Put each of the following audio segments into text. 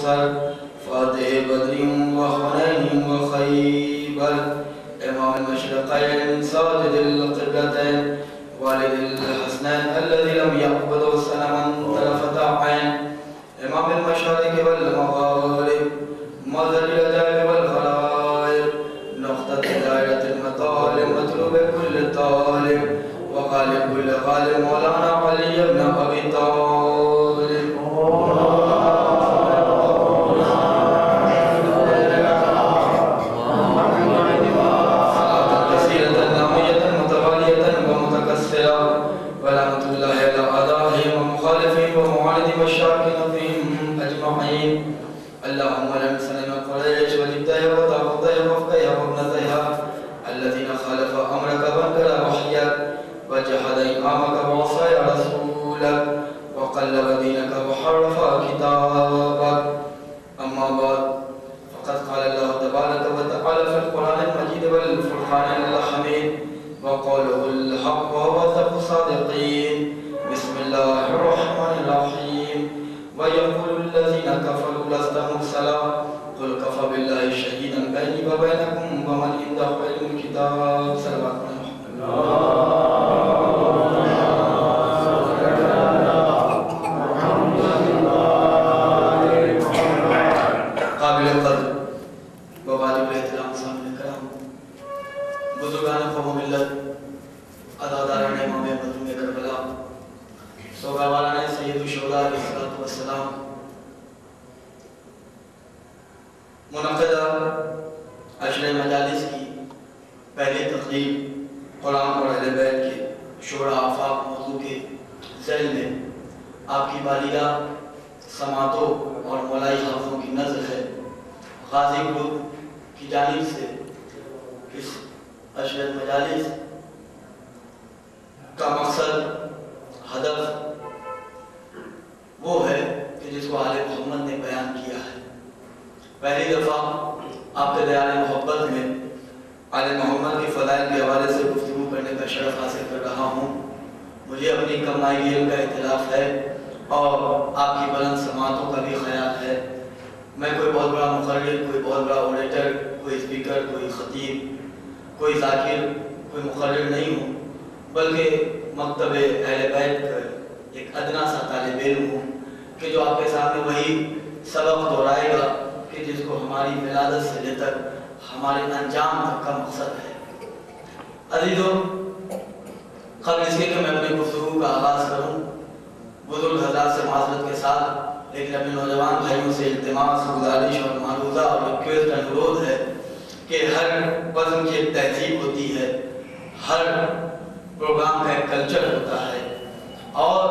کوثر فاتح بدر وحنین وخیبر امام المشرقین ساجد القبلتین والد الحسنین الذي لم يعبد صنما طرفة عين امام المشارق والمغارب مظهر العجائب والغرائب نقطة دائرة المطالب مطلوب كل طالب وغالب كل غالب مولانا علي بن ابي طالب صلاة كثيرة نامية متوالية ومتكسرة ورحمة الله على أعدائهم ومخالفين ومعاندين والشاكين فيهم أجمعين اللهم لم سلم قريش وجبتها وطاقتها وفقها وابنتها الذين خالف أمرك وانكر وحيك وجحد إمامك وعصى رسولك وقلب دينك وحرف كتابك أما بعد فقد قال الله تبارك وتعالى في القرآن المجيد والفرقان الحميد وقوله الحق وهو أصدق الصادقين بسم الله الرحمن الرحيم ويقول الذين كفروا لست مرسلا قل كفى بالله شهيدا بيني وبينكم ومن عنده علم الكتاب صلوات قابل القدر وواجب الاحترام سامنے کرام بزرگان قوم ملت عزاداران امام مظلوم کربلا سوگواران سید الشہداء علیہ السلام منعقدہ عشر مجالس کی پہلی تقریب قرآن اور اہل بیت کے شعراء آفاق موضوع کے ذیل میں آپ کی بالغہ سماعتوں اور مولائی حافظوں کی نظر ہے غازی گروپ کی جانب سے اس عشر مجالس کا مقصد ہدف وہ ہے کہ جس کو آل محمد نے بیان کیا ہے پہلی دفعہ آپ کے دیار محبت میں آل محمد کی فضائل کے حوالے سے گفتگو کرنے کا شرف حاصل کر رہا ہوں مجھے اپنی کمائی علم کا اختلاف ہے اور آپ کی بلند سماعتوں کا بھی خیال ہے میں کوئی بہت بڑا مقرر کوئی بہت بڑا اوریٹر کوئی اسپیکر کوئی خطیب کوئی ذاکر کوئی مقرر نہیں ہوں بلکہ مکتب اہل بیت کا ایک ادنا سا طالب علم ہوں کہ جو آپ کے سامنے وہی سبق دہرائے گا کہ جس کو ہماری ولادت سے لے کر ہمارے انجام تک کا مقصد ہے عزیزوں قبل اس کے کہ میں اپنی گفتگو کا آغاز کروں بزرگ حضرات سے معذرت کے ساتھ لیکن اپنے نوجوان بھائیوں سے التماس گزارش اور معروضہ اور ریکویسٹ انورودھ ہے کہ ہر وزن کی ایک تہذیب ہوتی ہے ہر پروگرام کا ایک کلچر ہوتا ہے اور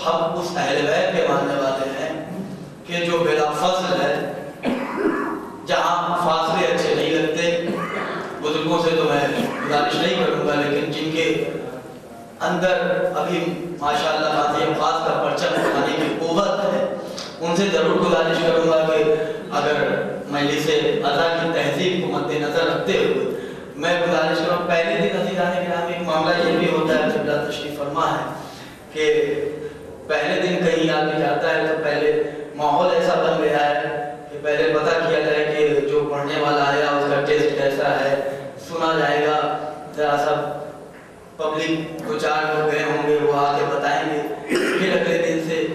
ہم اس اہل بیت کے ماننے والے ہیں کہ جو بلا فضل ہے جہاں فاصلے اچھے نہیں لگتے بزرگوں سے تو میں گزارش نہیں کروں گا لیکن جن کے اندر ابھی ماشاءاللہ غازی اوقات کا پرچم اٹھانے کی قوت ہے ان سے ضرور گزارش کروں گا کہ اگر مجلس ادا کی تہذیب کو مد نظر رکھتے ہوئے میں گزارش کروں پہلے دن عزیزان کرام ایک معاملہ یہ بھی ہوتا ہے قبلہ تشریف فرما ہے کہ پہلے دن کہیں آدمی جاتا ہے تو پہلے ماحول ایسا بن گیا ہے کہ پہلے پتہ کیا جائے کہ جو پڑھنے والا آیا اس کا ٹیسٹ کیسا ہے سنا جائے گا ذرا سا پبلک دو چار لوگ گئے ہوں گے وہ آگے بتائیں گے پھر اگلے دن سے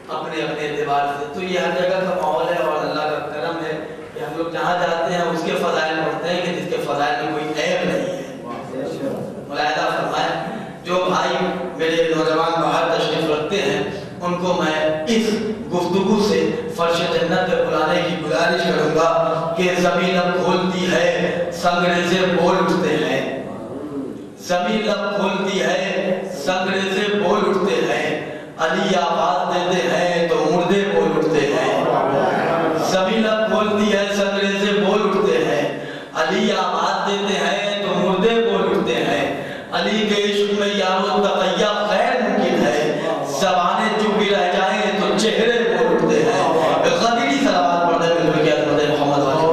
اپنے اعتبار سے تو یہ ہر جگہ کا ماحول ہے اور اللہ کا کرم ہے کہ ہم لوگ جہاں جاتے ہیں اس کے فضائل پڑھتے ہیں کہ جس کے فضائل میں کوئی عیب نہیں ہے ملاحظہ فرمائیں جو بھائی میرے نوجوان باہر تشریف رکھتے ہیں ان کو میں اس گفتگو سے فرش جنت پہ بلانے کی گزارش کروں گا کہ زمین اب کھولتی ہے سنگریزے بول اٹھتے ہیں زمین اب کھولتی ہے سنگریزے بول اٹھتے ہیں علی آواز دیتے ہیں تو مردے بول اٹھتے ہیں زمین اب کھولتی ہے سنگریزے بول اٹھتے ہیں علی آواز دیتے ہیں تو مردے بول اٹھتے ہیں علی کے عشق میں یارو تقیہ غیر ممکن ہے زبانیں چپ بھی رہ جائیں تو چہرے بول اٹھتے ہیں غدیری صلوات پڑھتے ہیں ملک کی عظمت محمد والی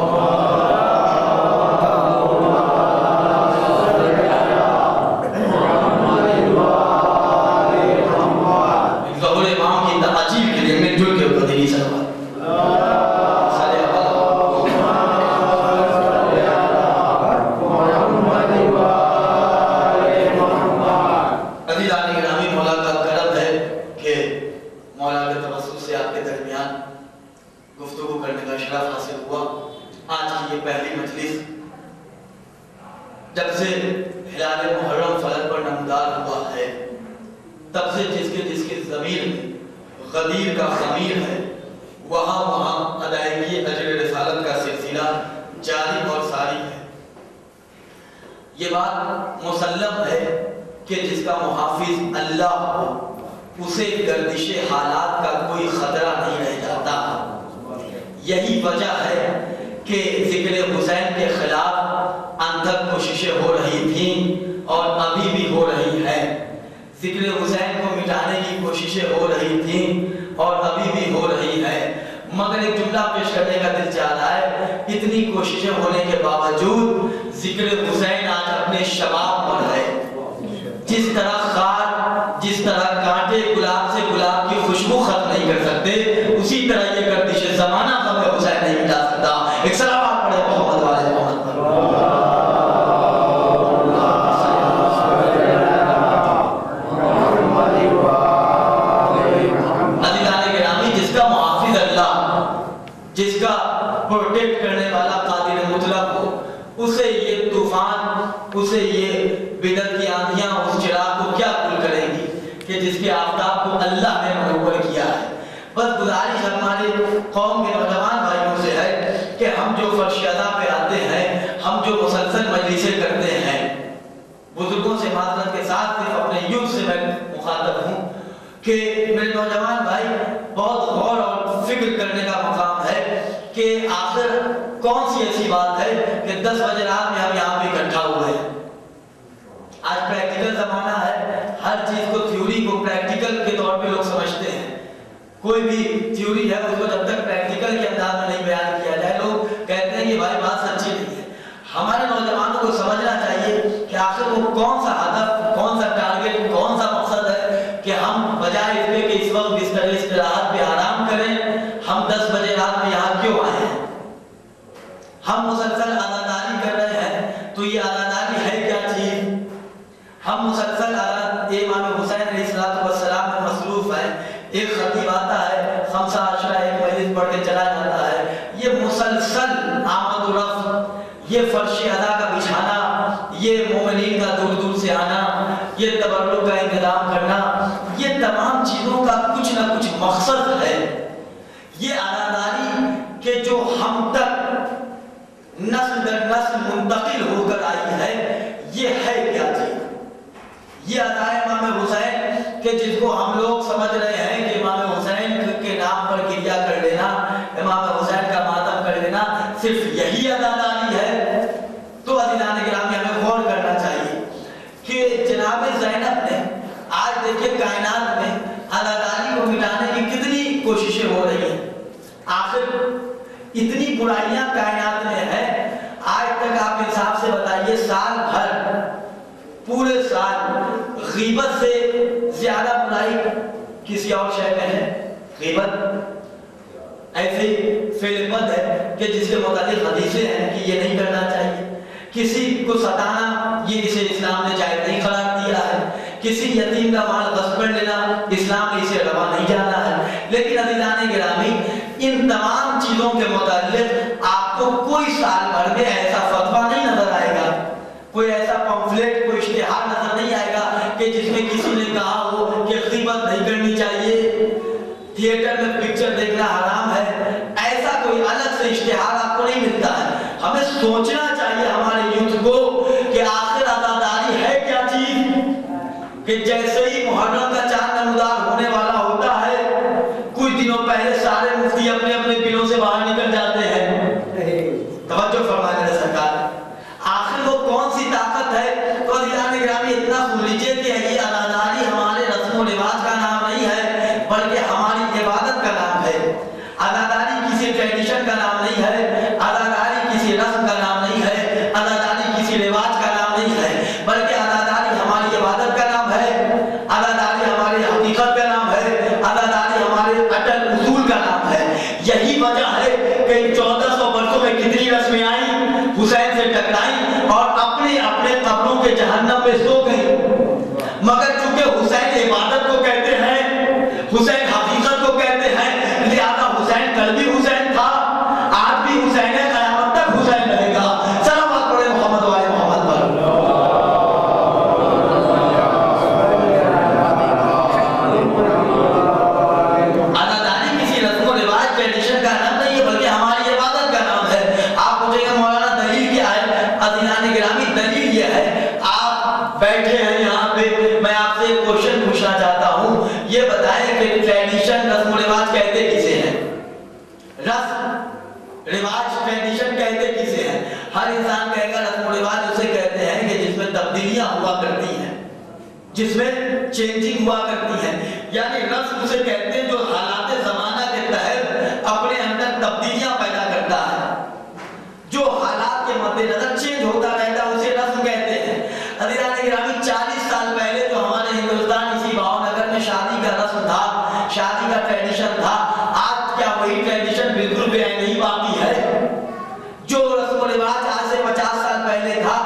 ظہور امام کی تعجیل کے درمیان گفتگو کرنے کا شرف حاصل ہوا۔ آج کی یہ پہلی مجلس جب سے ہلال محرم فلک پر نمودار ہوا ہے تب سے جس کی ضمیر میں غدیر کا ضمیر ہے وہاں ادائیگی اجر رسالت کا سلسلہ جاری اور ساری ہے۔ یہ بات مسلم ہے کہ جس کا محافظ اللہ ہو اسے گردش حالات کا کوئی خطرہ نہیں رہ جاتا۔ یہی وجہ ہے کہ ذکر حسین کے خلاف اندھک کوششیں ہو رہی تھیں اور ابھی بھی ہو رہی ہیں، ذکر حسین کو مٹانے کی کوششیں ہو رہی تھیں اور ابھی بھی ہو رہی ہیں، مگر ایک جملہ پیش کرنے کا دل چاہ رہا ہے، اتنی کوششیں ہونے کے باوجود ذکر حسین آج اپنے شباب پر ہے۔ جس طرح خار، جس طرح کانٹے گلاب سے گلاب کی خوشبو ختم نہیں کر سکتے، اسی طرح یہ گردش زمانہ غم حسین نہیں مٹا سکتا۔ ایک سلام پڑھے محمد والے محمد پر۔ عزیزان گرامی، جس کا محافظ اللہ، جس کا پروٹیکٹ کرنے والا قادر مطلق ہو، اسے یہ طوفان، اسے یہ بدعت کی آندھیاں اس چراغ کو کیا کل کریں گی کہ جس کے آفتاب کو اللہ نے منور کیا ہے۔ بس گزارش ہمارے قوم کے نوجوان بھائیوں سے ہے کہ ہم جو فرش ادا پہ آتے ہیں، ہم جو مسلسل مجلسیں کرتے ہیں، بزرگوں سے معذرت کے ساتھ صرف اپنے یوتھ سے میں مخاطب ہوں کہ میرے نوجوان بھائی بہت غور اور فکر کرنے کا مقام ہے کہ آخر کون سی ایسی بات ہے کہ 10 بجے رات میں ہم یہاں پہ اکٹھا ہوئے ہیں۔ آج پریکٹیکل زمانہ ہے، ہر چیز کو تھیوری کو پریکٹیکل کے طور پہ لوگ سمجھتے ہیں۔ کوئی بھی تھیوری ہے اس کو جب تک پریکٹیکل کے انداز میں نہیں بیان کیا جائے لوگ کہتے ہیں یہ بھائی بات سچی نہیں ہے۔ ہمارے نوجوانوں کو سمجھنا چاہیے کہ آخر وہ کون سا ہدف، کون سا ٹارگٹ، کون سا مقصد ہے کہ ہم بجائے اس پہ کہ اس وقت بستر استراحت پہ آرام کریں، ہم 10 بجے رات میں یہاں کیوں آئے ہیں؟ ہم مسلسل عزاداری کر رہے ہیں تو یہ عزاداری ہے کیا چیز؟ ہم مسلسل امام حسین علیہ السلام میں مصروف ہیں، ایک خطیب آتا ہے 5 عشرہ ایک مجلس پڑھ کے چلا جاتا ہے، یہ مسلسل آمد و رفت، یہ فرش ادا کا بچھانا، یہ مومنین کا دور دور سے آنا، یہ تبرک کا انتظام کرنا، یہ تمام چیزوں کا کچھ نہ کچھ مقصد ہے۔ یہ عزاداری کہ جو ہم تک نسل در نسل منتقل ہو کر آئی ہے، یہ ہے کیا چیز؟ یہ ادائے امام حسین کہ جس کو ہم لوگ سمجھ رہے ہیں کہ امام حسین کے نام پر گریہ کر لینا، امام حسین کا ماتم کر لینا صرف یہی عزاداری ہے؟ تو عزیزان گرامی ہمیں غور کرنا چاہیے کہ جناب زینب نے آج دیکھیں کائنات میں عزاداری کو مٹانے کی کتنی کوششیں ہو رہی ہیں۔ آخر اتنی برائیاں کائنات میں ہیں، آج تک آپ انصاف سے بتائیے سال بھر، پورے سال غیبت سے زیادہ برائی کسی اور شے میں ہے؟ غیبت ایسی فعل بد ہے کہ جس کے متعلق حدیثیں ہیں کہ یہ نہیں کرنا چاہیے۔ کسی کو ستانا یہ اسے اسلام نے جائز نہیں قرار دیا ہے، کسی یتیم کا مال غصب کر لینا اسلام نے اسے روا نہیں جانا ہے۔ لیکن عزیزان گرامی، ان تمام چیزوں کے متعلق آپ کو کوئی سال بھر میں ایسا فتویٰ نہیں نظر آئے گا، کوئی ایسا پمفلیٹ، کوئی اشتہار نظر نہیں آئے گا کہ جس میں کسی نے کہا ہو کہ غیبت نہیں کرنی چاہیے، تھیٹر میں پکچر دیکھنا حرام ہے۔ ایسا کوئی الگ سے اشتہار آپ کو نہیں ملتا ہے۔ ہمیں سوچنا چاہیے ہمارے یوتھ کو کہ آخر عزاداری ہے کیا چیز کہ جیسے ہی محرم کا چاند نمودار ہونے والا ہوتا ہے کچھ دنوں پہلے سارے مفتی اپنے اپنے بلوں سے باہر نکل جاتے ہیں۔ توجہ فرمائیے سرکار، آخر وہ کون سی طاقت ہے؟ تو عزیزان گرامی اتنا سن لیجیے کہ یہ عزاداری ہمارے رسم و رواج کا نام نہیں ہے بلکہ ہماری عبادت کا نام ہے۔ عزاداری کسی ٹریڈیشن کا نام نہیں ہے، عزاداری کسی رسم کا نام نہیں ہے، عزاداری کسی رواج کا نام نہیں ہے، بلکہ عزاداری ہماری عبادت کا نام ہے، عزاداری ہماری حقیقت کا نام ہے، عزاداری ہمارے اٹل اصول کا نام ہے۔ یہی وجہ ہے کہ 1400 برسوں میں کتنی رسمیں آئیں، حسین سے ٹکرائیں اور اپنے اپنے قبروں کے جہنم میں سو گئیں، مگر چونکہ حسین عبادت کو کہتے ہیں، حسین حقیقت کو کہتے ہیں، حسین کل بھی حسین تھا، آج بھی حسین ہے، قیامت تک حسین رہے گا۔ صلوات پڑھیں محمد و آل محمد پر۔ عزاداری کسی رسم و رواج ٹریڈیشن کا نام نہیں ہے، بلکہ ہماری عبادت کا نام ہے۔ آپ پوچھیں گے مولانا دلیل کیا ہے؟ عزیزان گرامی دلیل یہ ہے، آپ بیٹھے ہیں یہاں پہ، میں آپ سے ایک کوشچن پوچھنا چاہتا ہوں، یہ بتائیں کہ ٹریڈیشن رسم و رواج کہتے کسے ہیں؟ رسم رواج ٹریڈیشن کہتے کسے ہیں؟ ہر انسان کہے گا رسم و رواج اسے کہتے ہیں کہ جس میں تبدیلیاں ہوا کرتی ہیں، جس میں چینجنگ ہوا کرتی ہے، یعنی رسم اسے کہتے ہیں جو حالات زمانہ کے تحت اپنے اندر تبدیلیاں پیدا کرتا ہے، جو حالات کے مد نظر چینج ہوتا رہتا ہے، اسے رسم کہتے ہیں۔ عزیزان گرامی 40 سال پہلے جو ہمارے ہندوستان اسی بھاؤنگر میں شادی کا رسم تھا، شادی کا ٹریڈیشن تھا، آج کیا وہی ٹریڈیشن بالکل بے نہیں باقی ہے؟ جو رسم و رواج آج سے 50 سال پہلے تھا،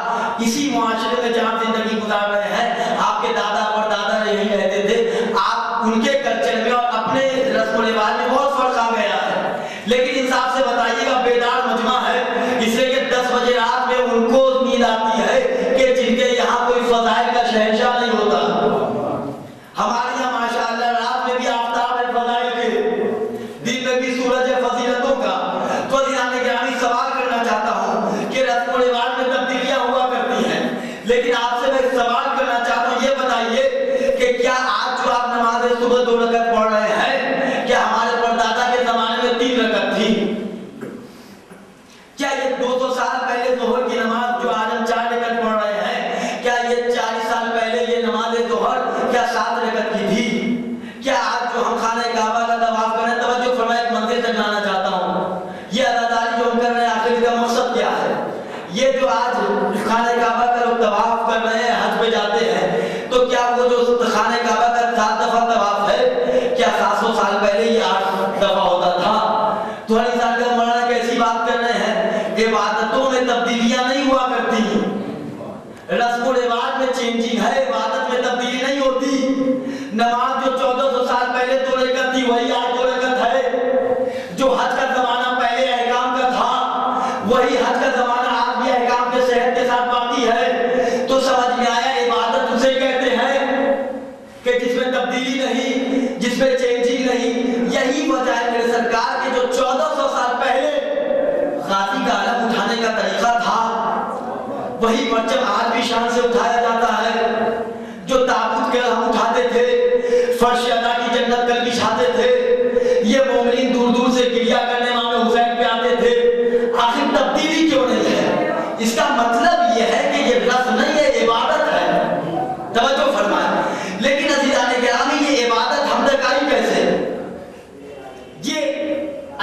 اسی معاشرے میں جہاں زندگی گزار رہے ہیں، آپ کے دادا اور دادا یہی رہتے تھے، آپ ان کے کلچر میں اور اپنے رسم و رواج میں بہت فرق آ گیا ہے۔ لیکن انصاف سے بتائیے گا، بیدار مجمع ہے، اس لیے کہ 10 بجے رات میں ان کو نیند آتی ہے کہ جن کے یہاں کوئی فضائل کا شہنشاہ نہیں ہوتا۔ ہمارے یہاں ماشاءاللہ رات میں بھی آفتاب ہے فضائل کے، دن میں بھی سورج ہے فضیلتوں کا۔ تو عزیزان گرامی سوال کرنا چاہتا ہوں کہ رسم و رواج میں تبدیلیاں ہوا کرتی ہیں، لیکن آپ سے میں سوال کرنا چاہتا ہوں، یہ بتائیے کہ کیا آج جو آپ نماز صبح 2 رکعت پڑھ رہے ہیں، کیا ہمارے پردادا کے زمانے میں 3 رکعت تھی؟ کیا یہ 200 سال پہلے ظہر کی نماز جو آج ہم 4 رکعت پڑھ رہے ہیں، کیا یہ 40 سال پہلے یہ نماز ظہر کیا 7 رکعت کی تھی؟ کیا آج جو ہم خانہ کعبہ کا طواف کر رہے ہیں، توجہ فرمائیں، ایک منزل تک لانا چاہتا ہوں، یہ عزاداری جو ہم کر رہے ہیں آخر کا مقصد کیا ہے؟ یہ جو آج خانہ کعبہ کا لوگ طواف کر رہے ہیں، حج پہ جاتے ہیں، تو کیا وہ جو خانہ کعبہ کا 7 دفعہ طواف ہے، کیا 700 سال پہلے یہ 8 دفعہ ہوتا تھا؟ تو ہر انسان کا مولانا کیسی بات کر رہے ہیں؟ عبادتوں میں تبدیلیاں نہیں ہوا کرتی، رسم و رواج میں چینجنگ ہے، عبادت میں تبدیلی نہیں ہوتی۔ نماز جو 1400 سال پہلے 2 رکعت تھی، وہی آج 2 رکعت ہے۔ جو حج کا زمانہ پہلے احکام کا تھا، وہی حج کا زمانہ آج بھی احکام کے صحت کے ساتھ باقی ہے۔ تو سمجھ میں آیا، عبادت اسے کہتے ہیں کہ جس میں تبدیلی نہیں، جس میں چینجنگ نہیں۔ یہی وجہ ہے میرے سرکار کے جو 1400 سال پہلے غازی کا علم اٹھانے کا طریقہ تھا، وہی پرچم آج بھی شان سے اٹھایا جاتا ہے۔ جو تابوت کے ہم اٹھاتے تھے، فرش ادا کی جنت کل بچھاتے تھے، یہ مومنین دور دور سے گریہ کرنے امام حسین پہ آتے تھے، آخر تبدیلی کیوں نہیں ہے؟ اس کا مطلب یہ ہے کہ یہ رسم نہیں ہے، عبادت ہے۔ توجہ فرمائیں۔ لیکن عزیزان گرامی، یہ عبادت ہم تک آئی کیسے؟ یہ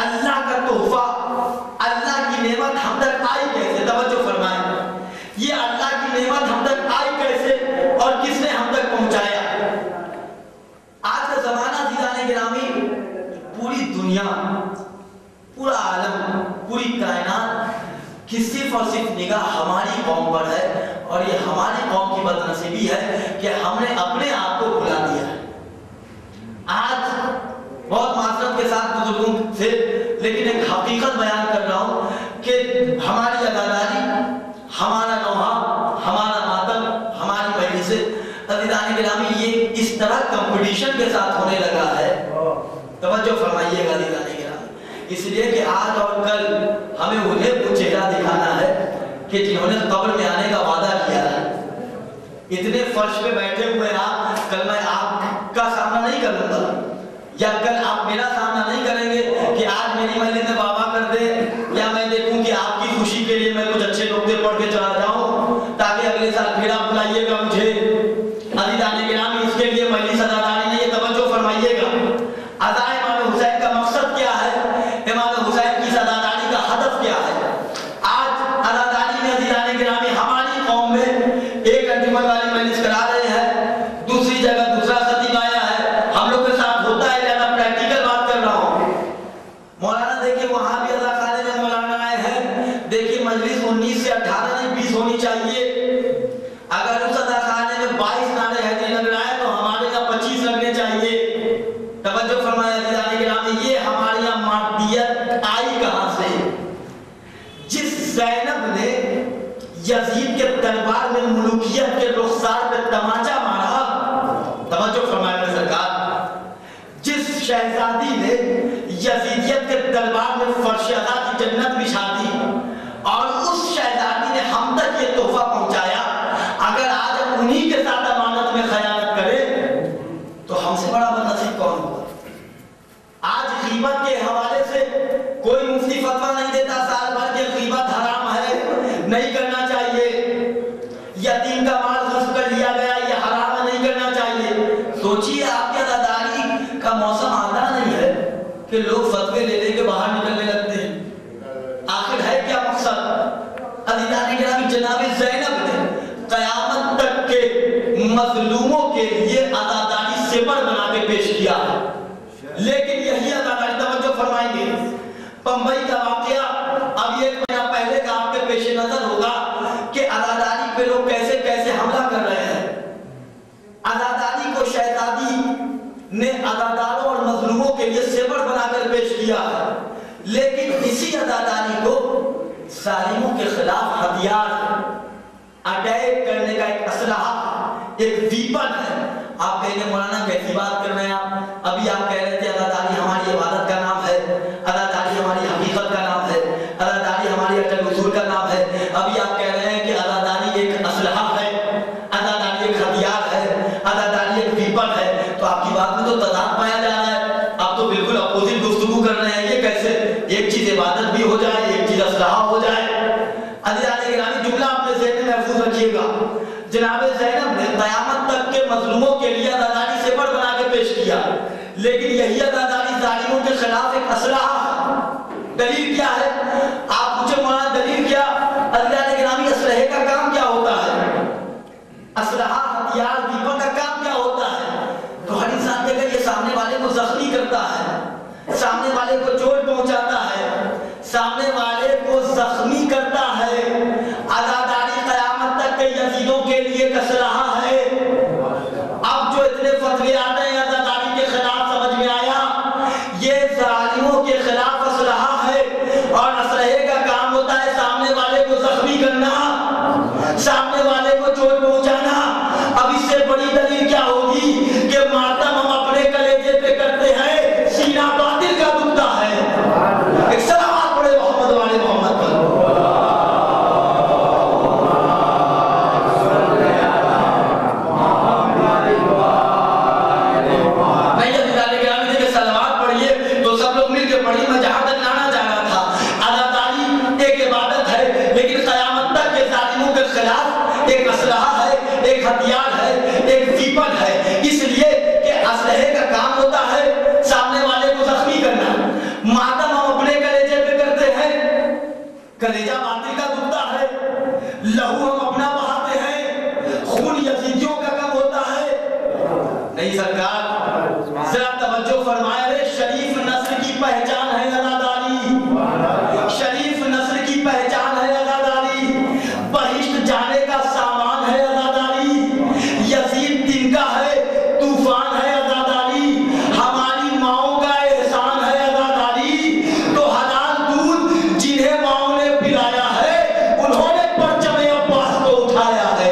اللہ کا تحفہ، اللہ کی نعمت ہم تک آئی کیسے؟ توجہ فرمائیں، یہ اللہ کی نعمت ہم تک آئی کیسے اور کس نے ہم تک پہنچایا؟ آج کا زمانہ عزیزان گرامی، پوری دنیا، پورا عالم، پوری کائنات کی صرف اور صرف نگاہ ہماری قوم پر ہے، اور یہ ہماری قوم کی بدنصیبی ہے کہ ہم نے اپنے آپ کو بھلا دیا ہے۔ آج بہت معذرت کے ساتھ بزرگوں سے، لیکن ایک حقیقت بیان کر رہا ہوں کہ ہماری عزاداری، ہمارا نوحہ، ہمارا ماتم، ہماری مجلسیں، عزیزان گرامی، یہ اس طرح کمپٹیشن کے ساتھ ہونے لگا ہے۔ توجہ فرمائیے گا عزیزان گرامی، اس لیے کہ آج اور کل ہمیں انہیں وہ چہرہ دکھانا ہے کہ جنہوں نے قبر میں آنے کا وعدہ کیا ہے۔ اتنے فرش پہ بیٹھے ہوئے آپ، کل میں آپ کا سامنا نہیں کروں گا، یا کل آپ میرا سامنا نہیں کریں گے کہ آج میری مجلس میں بابا کر دے، یا میں دیکھوں کہ آپ کی خوشی کے لیے میں کچھ اچھے نقطے پڑھ کے چلا جاؤں تاکہ اگلے سال پھر آپ بلائیے گا مجھے۔ عزیزان گرامی، اس کے لیے مجلس عزاداری نہیں ہے، توجہ فرمائیے گا۔ عزا امام حسین کا مقصد کیا ہے؟ امام حسین کی عزاداری کا ہدف کیا ہے؟ آج عزاداری میں عزیزان گرامی ہماری قوم میں ایک انجمن والی مجلس کرا رہے ہیں، دوسری جگہ دوسرا خطیب آیا ہے، ہم لوگ کے ساتھ ہوتا ہے، زیادہ پریکٹیکل بات کر رہا ہوں۔ مولانا دیکھیے وہاں بھی عزا خانے میں مولانا آئے ہیں، دیکھیے مجلس 19 سے 18 نہیں 20 ہونی چاہیے۔ اگر اس عزا خانے میں 22 نعرے حیدری لگ رہا ہے تو ہمارے یہاں 25 لگنے چاہیے۔ توجہ فرمائے عزیزان گرامی، یہ ہمارے یہاں حیثیت آئی کہاں سے؟ جس زینب نے یزید کے دربار میں ملوکیت کے رخسار پہ تماچا مارا، توجہ فرمائے میرے سرکار، جس شہزادی نے یزیدیت کے دربار میں فرش عطا کی جنت بچھا دی اور اس شہزادی نے ہم تک یہ تحفہ پہنچایا، اگر آج ہم انہی کے ساتھ امانت میں خیانت کریں تو ہم سے بڑا بدنصیب کون ہوگا؟ آج غیبت کے حوالے سے کوئی مفتی فتویٰ نہیں دیتا سال بھر کے غیبت حرام ہے، نہیں کرنا چاہیے، یتیم کا مال غصب کر لیا گیا یہ حرام ہے، نہیں کرنا چاہیے۔ سوچئے آپ کے عزاداری کا موسم آتا نہیں ہے کہ لوگ فتوے لے لے کے باہر نکلنے لگتے ہیں، آخر ہے کیا مقصد؟ عزیزان گرامی، جناب زینب نے قیامت تک کے مظلوموں کے لیے عزاداری سپر بنا کے پیش کیا، لیکن یہی عزاداری، توجہ فرمائیں گے، بمبئی کا واقعہ اب ایک مہینہ پہلے کا آپ کے پیش نظر ہوگا کہ عزاداری پہ لوگ کیسے کیسے حملہ کر رہے ہیں۔ عزاداری کو شہزادی نے عزاداروں اور مظلوموں کے لیے سپر بنا کر پیش کیا، لیکن اسی عزاداری کو ظالموں کے خلاف ہتھیار، اٹیک کرنے کا ایک اسلحہ، ایک ویپن ہے۔ آپ کہیں گے مولانا کیسی بات کر رہے ہیں آپ؟ ابھی آپ کہہ رہے تھے عزاداری ہماری عبادت کا نام ہے، عزاداری ہماری حقیقت کا نام ہے، عزاداری ہماری اٹل اصول کا نام ہے، ابھی آپ کہہ رہے ہیں کہ عزاداری ایک اسلحہ ہے، عزاداری ایک ہتھیار ہے، عزاداری ایک ویپن ہے، تو آپ کی بات میں تو تضاد پایا جا رہا ہے، آپ تو بالکل اپوزٹ گفتگو کر رہے ہیں، یہ کیسے؟ ایک چیز عبادت بھی ہو جائے، ایک چیز اسلحہ ہو جائے۔ عزیزان گرامی، جملہ اپنے ذہن میں محفوظ رکھیے گا، جناب زینب نے قیامت تک کے مظلوموں کے لیے عزاداری سپر بنا کے پیش کیا، لیکن یہی عزاداری ظالموں کے خلاف ایک اسلحہ ہے۔ دلیل کیا ہے؟ آپ پوچھیں مولانا دلیل کیا؟ عزیزان گرامی، اسلحے کا کام کیا ہوتا ہے؟ اسلحہ، ہتھیار، ویپن کا کام کیا ہوتا ہے؟ تو ہر انسان دیکھا یہ سامنے والے کو زخمی کرتا ہے، سامنے والے کو چوٹ پہنچاتا ہے، سامنے والے کو زخمی کرتا ہے۔ عزاداری قیامت تک کے یزیدوں کے لیے ایک اسلحہ ہے۔ اب جو اتنے فتوے آتے ہیں عزاداری کے خلاف، سمجھ میں آیا یہ ظالموں کے خلاف اسلحہ ہے، اور اسلحے کا کام ہوتا ہے سامنے والے کو زخمی کرنا، سامنے والے کو چوٹ پہنچانا۔ اب اس سے بڑی دلیل کیا ہوگی کہ ماتم ہم اپنے کلیجے پہ کرتے ہیں، سینہ باطل کا دکھتا ہے۔ ایک سلامات پڑھے محمد والے محمد پر۔ نہیں عزیزان گرامی، دیکھیں سلامات پڑھیے تو سب لوگ مل کے پڑھی، میں جہاں تک لانا چاہ رہا تھا، عزاداری ایک عبادت ہے، لیکن قیامت تک کے ظالموں کے خلاف ایک اسلحہ ہے، ایک ہتھیار ہے، ایک ویپن ہے، اس لیے کہ اسلحے کا کام ہوتا ہے سامنے والے کو زخمی کرنا۔ ماتم ہم اپنے کلیجے پہ کرتے ہیں، کلیجہ باطل کا دکھتا ہے، لہو ہم اپنا بہاتے ہیں، خون یزیدیوں کا کم ہوتا ہے۔ نہیں سرکار، ذرا توجہ فرمائے، رے شریف نسل کی پہچان ہے عزاداری، شریف نسل کی پہچان ہے عزاداری، بہشت جانے کا سامان ہے عزاداری، یزید دن کا ہے، طوفان ہے عزاداری، ہماری ماؤں کا احسان ہے عزاداری، تو حلال دودھ جنہیں ماؤں نے پلایا ہے انہوں نے پرچم عباس کو اٹھایا ہے۔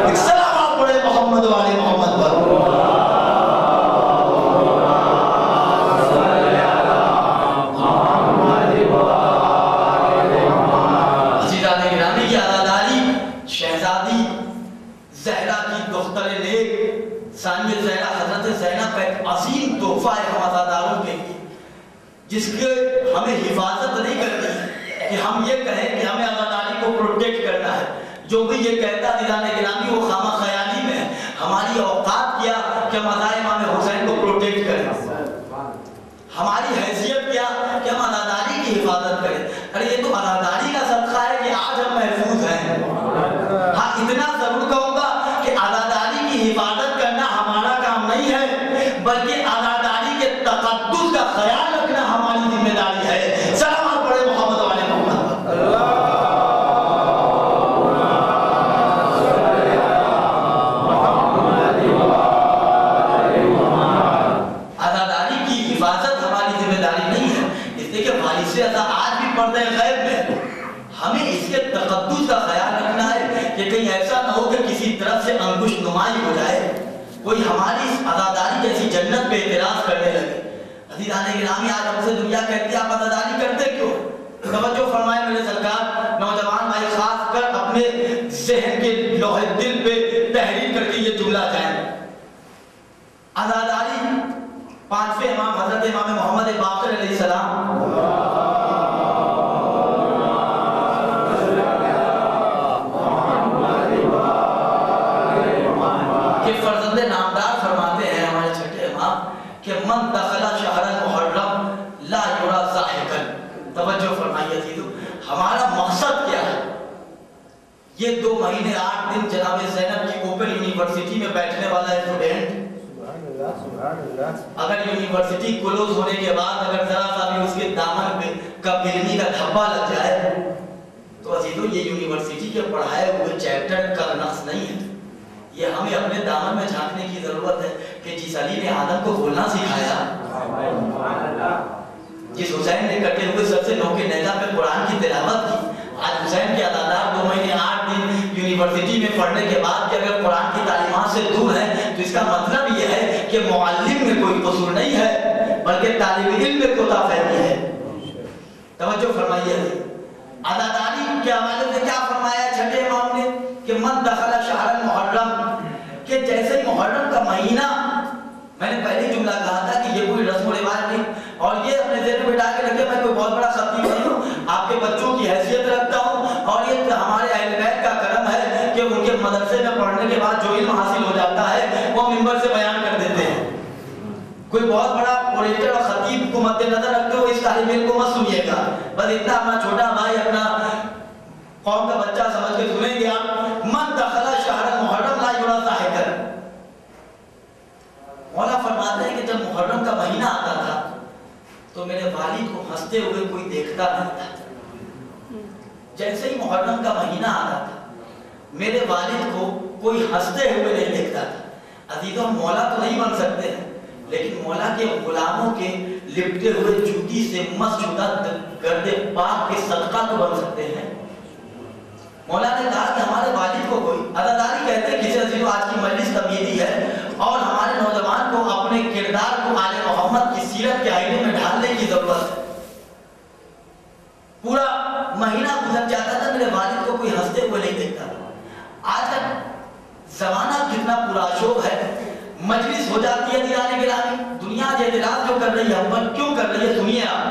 ایک سلام پڑھے محمد والے محمد پر۔ عزیزان گرامی، کی عزاداری شہزادی زہرا کی دختر نیک ثانیہ زہرا حضرت زینب کا ایک عظیم تحفہ ہے ہم عزاداروں کے لیے، جس کے ہمیں حفاظت نہیں کرنی کہ ہم یہ کہیں کہ ہمیں عزاداری کو پروٹیکٹ کرنا ہے۔ جو بھی یہ کہتا عزیزان گرامی وہ خامہ خیالی میں ہے۔ ہماری اوقات کیا کہ ہم عزا امام حسین کو پروٹیکٹ کریں، ہماری حیثیت کیا کہ ہم عزاداری کی حفاظت کریں۔ ارے یہ تو عزاداری کا صدقہ ہے کہ آج ہم محفوظ ہیں۔ ہاں اتنا ضرور کہوں گا کہ عزاداری کی حفاظت کرنا ہمارا کام نہیں ہے، بلکہ عزاداری کے تقدس کا خیال رکھنا ہماری ذمہ داری ہے۔ سلام پڑھے محمد والے محمد پر۔ عزاداری کی حفاظت ہماری ذمہ داری نہیں ہے، اس دیکھیں والد سے آج بھی پردے غیب میں ہمیں اس کے تقدس کا خیال رکھنا ہے کہ کہیں ایسا نہ ہو کہ کسی طرف سے انگشت نمائی ہو جائے، کوئی ہماری اس عزاداری جیسی جنت پہ اعتراض کرنے لگے۔ عزیزان گرامی، آج ہم سے دنیا کہتی ہے آپ عزاداری کرتے کیوں؟ توجہ فرمائے میرے سرکار، نوجوان بھائی خاص کر اپنے ذہن کے لوح دل پہ تحریر کر کے یہ جملہ جائیں۔ عزاداری پانچویں امام حضرت امام محمد باقر علیہ السلام کے فرزند نامدار فرماتے ہیں ہمارے چھٹے امام کہ من دخل شہر المحرم لا یرا ضاحکا۔ توجہ فرمائیے عزیزو، ہمارا مقصد کیا ہے؟ یہ 2 مہینے 8 دن جناب زینب کی اوپن یونیورسٹی میں بیٹھنے والا اسٹوڈنٹ اگر یونیورسٹی کلوز ہونے کے بعد اگر ذرا سا بھی اس کے دامن پہ کب علمی کا دھبا لگ جائے تو عزیزو یہ یونیورسٹی کے پڑھائے ہوئے چیپٹر کا نقص نہیں ہے، یہ ہمیں اپنے دامن میں جھانکنے کی ضرورت ہے کہ جس علی نے آدم کو بولنا سکھایا، جس حسین نے کٹے ہوئے سب سے نوکے نیزہ پہ قرآن کی تلاوت کی، آج حسین کے عزادار 2 مہینے 8 دن یونیورسٹی میں پڑھنے کے بعد کہ اگر قرآن کی تعلیمات سے دور ہیں تو اس کا مطلب یہ ہے کہ معلم میں کوئی قصور نہیں ہے بلکہ طالب علم میں کوتا فہمی ہے۔ توجہ فرمائیے، عزاداری کے حوالے سے کیا فرمایا چھٹے امام نے کہ من دخل شہر المحرم، کہ جیسے محرم کا مہینہ، میں نے پہلے جملہ کہا تھا کہ یہ کوئی رسم و رواج نہیں، اور یہ اپنے ذہن میں بٹھا کے رکھے میں کوئی بہت بڑا خطیب نہیں ہوں، آپ کے بچوں کی حیثیت رکھتا ہوں، اور یہ ہمارے اہل بیت کا کرم ہے کہ ان کے مدرسے میں پڑھنے کے بعد جو علم حاصل ہو جاتا ہے وہ منبر سے بیان کر دیتے ہیں۔ کوئی بہت بڑا اوریٹر اور خطیب کو مد نظر رکھتے ہوئے اس طالب علم کو مت سنیے گا، بس اتنا اپنا چھوٹا بھائی اپنا قوم کا بچہ سمجھ کے سنیں گے آپ۔ من دخل شہر المحرم لا یرا ضاحکا، مولا فرماتے ہیں کہ جب محرم کا مہینہ آتا تھا تو میرے والد کو ہنستے ہوئے کوئی دیکھتا نہیں تھا۔ جیسے ہی محرم کا مہینہ آتا تھا میرے والد کو کوئی ہنستے ہوئے نہیں دیکھتا تھا۔ عزیزوں، مولا تو نہیں بن سکتے ہیں لیکن مولا کے غلاموں کے لپٹے ہوئے جوتی سے مس شدہ گرد پاک کے صدقہ تو بن سکتے ہیں۔ مولا نے کہا کہ ہمارے والد کو کوئی عزاداری کہتے ہیں کسی عزیزوں، آج کی مجلس تمیدی ہے اور ہمارے نوجوان کو اپنے کردار کو آل محمد کی سیرت کے آئینے میں ڈھالنے کی ضرورت ہے۔ پورا مہینہ گزر جاتا تھا میرے والد کو کوئی ہنستے ہوئے نہیں دیکھتا تھا۔ آج کا زمانہ کتنا پرآشوب ہے، مجلس ہو جاتی ہے دیرانے گرامی، دنیا اعتراض جو کر رہی ہے ہم پر کیوں کر رہی ہے سنیے آپ۔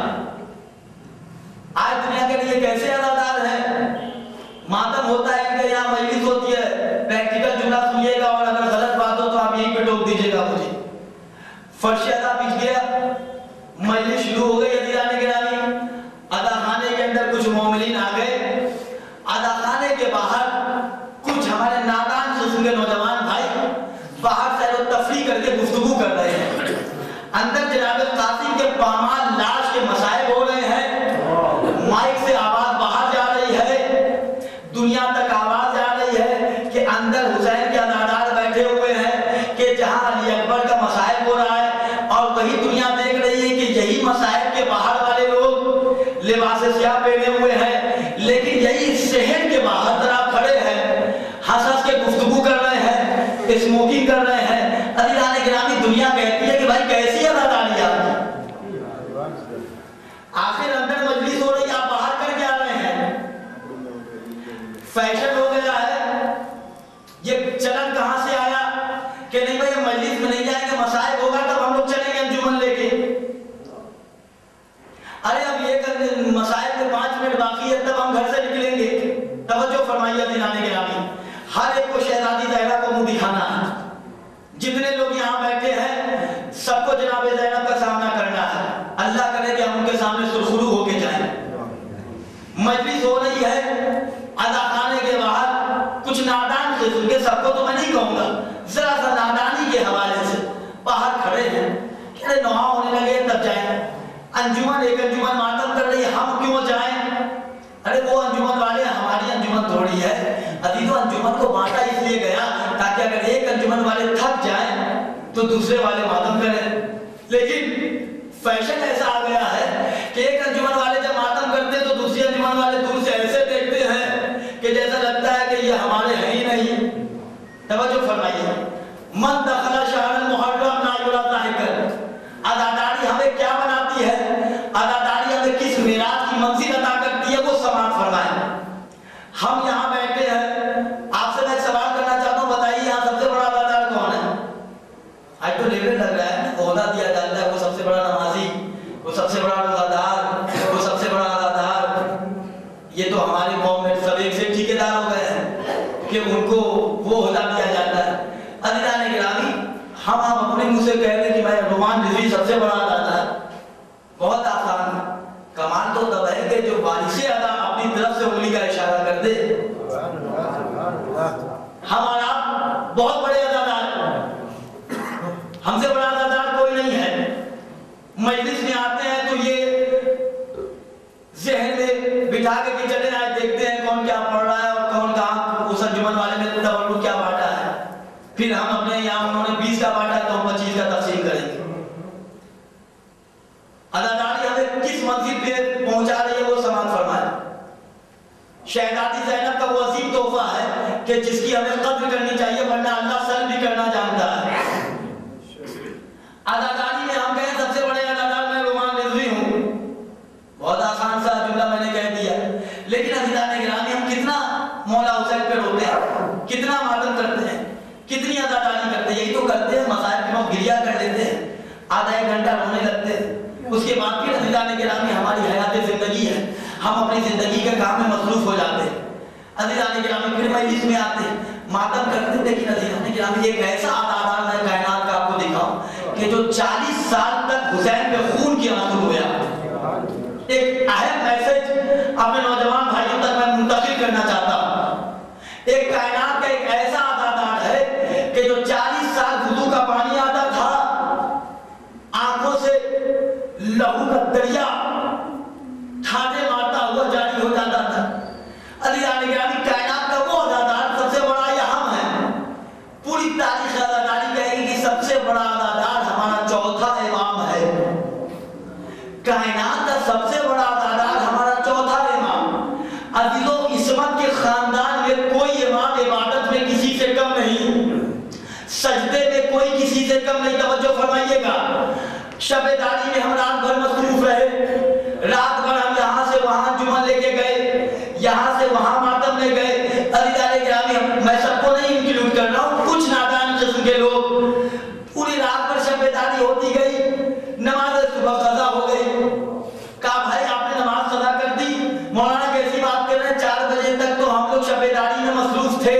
آج دنیا کے لیے کیسے عزادار ہے، ماتم ہوتا ہے ان کے یہاں مجلس ہوتی ہے، پریکٹیکل جملہ سنیے گا اور اگر غلط بات ہو تو آپ یہیں پہ ٹوک دیجیے گا مجھے۔ فرش ادا بچ گیا، مجلس شروع ہو گئی دیرانے گرامی، ادا خانے کے اندر کچھ مومنین آ گئے، ادا خانے کے باہر کچھ ہمارے نادان قسم کے نوجوان بھائی باہر سیر و تفریح کر کے گفتگو کر رہے ہیں، اندر جناب قاسم کے پامال لاش کے مسائب ہو رہے ہیں، مائک سے آواز باہر جا رہی ہے، دنیا تک آواز آ رہی ہے کہ اندر حسین کے عزادار بیٹھے ہوئے ہیں کہ جہاں علی اکبر کا مسائب ہو رہا ہے، اور وہی دنیا دیکھ رہی ہے کہ یہی مسائب کے باہر والے لوگ لباس سیاہ پہنے ہوئے ہیں لیکن یہی شہر کے باہر ذرا کھڑے ہیں، ہنس ہنس کے گفتگو کر رہے ہیں، اسموکنگ کر رہے ہیں۔ عزیزان گرامی، دنیا کہتی ہے کہ بھائی کیسی عزاداری آپ کی، آخر اندر مجلس ہو رہی ہے آپ باہر کر کے آ رہے ہیں۔ فیشن ہو گیا ہے، یہ چلن کہاں سے آیا کہ نہیں بھائی مجلس میں نہیں جائیں گے، مسائب ہوگا تب ہم لوگ چلیں گے انجمن لے کے۔ ارے اب یہ مسائب کے 5 منٹ باقی ہے تب ہم گھر سے نکلیں گے۔ توجہ فرمائیے عزیزان گرامی، ہر ایک کو شہزادی زہرا کو منہ دکھانا ہے، جتنے لوگ یہاں بیٹھے ہیں سب کو جناب زینب کا سامنا کرنا ہے، اللہ کرے کہ ہم ان کے سامنے سرخرو ہو کے جائیں۔ مجلس ہو رہی ہے ادا خانے کے باہر، کچھ نادان قسم کے، سب کو تو میں نہیں کہوں گا، ذرا سا نادانی کے حوالے سے باہر کھڑے ہیں کہ نوحہ ہونے لگے تب جائیں، انجمن ایک انجمن ماتم کر رہی ہے ہم کیوں جائیں؟ ارے وہ انجمن والے ہماری انجمن تھوڑی ہے عزیزو، انجمن کو بانٹا اس لیے گیا تاکہ اگر ایک انجمن والے تھک جائیں تو دوسرے والے ماتم کریں، لیکن فیشن ایسا آ گیا ہے کہ ایک انجمن منزل عطا کرتی ہے وہ سماعت فرمائے. ہم یہاں بیٹھے ہیں, آپ سے میں ایک سوال کرنا چاہتا ہوں, بتائیے یہاں سب سے بڑا عزادار کون ہے؟ آج تو لیبل لگ رہا ہے, عہدہ دیا جاتا ہے, وہ سب سے بڑا نمازی, وہ سب سے بڑا روزہ وہ سب سے بڑا عزادار. یہ تو ہماری قوم میں سب ایک سے ٹھیکیدار ہو گئے ہیں کہ ان کو وہ عہدہ دیا جاتا ہے. عزیزان گرامی, ہم اپنے منہ سے کہہ دیں کہ میں نعمان رضوی سب سے بڑا عزادار, بہت آسان ہے. کمال تو تب ہے کہ جو وارث ادا اپنی طرف سے انگلی کا اشارہ کر دے. ہمارا بہت بڑے عزادار, ہم سے بڑا عزادار کوئی نہیں ہے. مجلس میں آتے ہیں تو یہ ذہن میں بٹھا کے چلے آئے, دیکھتے ہیں کون کیا پڑھ رہا ہے اور کون کہاں اس انجمن والے میں تبرک کیا بانٹا ہے. پھر ہم اپنے یہاں انہوں نے 20 کا بانٹا تو ہم 25 کا تقسیم کریں گے. عزاداری ہمیں کس منزل پہ پہنچا رہی ہے وہ سماعت فرمائے. شہزادی زینب کا وہ عظیم تحفہ ہے کہ جس کی ہمیں قدر کرنی چاہیے, ورنہ اللہ سلب بھی کرنا جانتا ہے. عزاداری میں ہم کہیں سب سے بڑے عزادار میں نعمان رضوی ہوں, بہت آسان سا جملہ میں نے کہہ دیا. لیکن عزیزان گرامی, ہم کتنا مولا حسین پہ روتے ہیں, کتنا ماتم کرتے ہیں, کتنی عزاداری کرتے ہیں. یہی تو کرتے ہیں, مصائب کے وقت گریہ کر لیتے ہیں, آدھا ایک گھنٹہ رونے لگتے ہیں, اس کے بعد پھر عزیزان گرامی ہماری حیات زندگی ہے, ہم اپنی زندگی کے کام میں مصروف ہو جاتے ہیں. عزیزان گرامی پھر مجلس میں آتے ہیں, ماتم کرتے ہیں. لیکن عزیزان گرامی ایک ایسا عزادار میں کائنات کا آپ کو دکھاؤں کہ جو 40 سال تک حسین پہ خون کی آنسو ہویا. ایک اہم میسج اپنے نوجوان بھائیوں تک میں منتقل کرنا چاہتا ہوں. ایک کائنات کا ایک ایسا عزادار ہے کہ جو 40 سال وضو کا پانی آتا تھا, آنکھوں سے لہو کا دریا ٹھاٹے مارتا ہوا جاری ہو جاتا تھا. عزیزان گرامی, کائنات کا وہ عزادار سب سے بڑا یہ ہم ہے. پوری تاریخ عزاداری کہے گی کہ سب سے بڑا عزادار ہمارا چوتھا امام ہے. کائنات کا سب سے بڑا عزادار ہمارا چوتھا امام. عزیزوں, عصمت کے خاندان میں کوئی امام عبادت میں کسی سے کم نہیں, سجدے میں کوئی کسی سے کم نہیں. توجہ فرمائیے گا, شب داری میں ہم رات بھر مصروف رہے, رات بھر ہم یہاں سے وہاں جمعہ لے کے گئے, یہاں سے وہاں ماتم لے گئے. عزیزان گرامی, میں سب کو نہیں انکلوڈ کر رہا ہوں, کچھ نادان قسم کے لوگ, پوری رات بھر شب داری ہوتی گئی, نماز صبح قضا ہو گئی. کہا بھائی آپ نے نماز قضا کر دی, مولانا کیسی بات کر رہے ہیں, 4 بجے تک تو ہم لوگ شب داری میں مصروف تھے,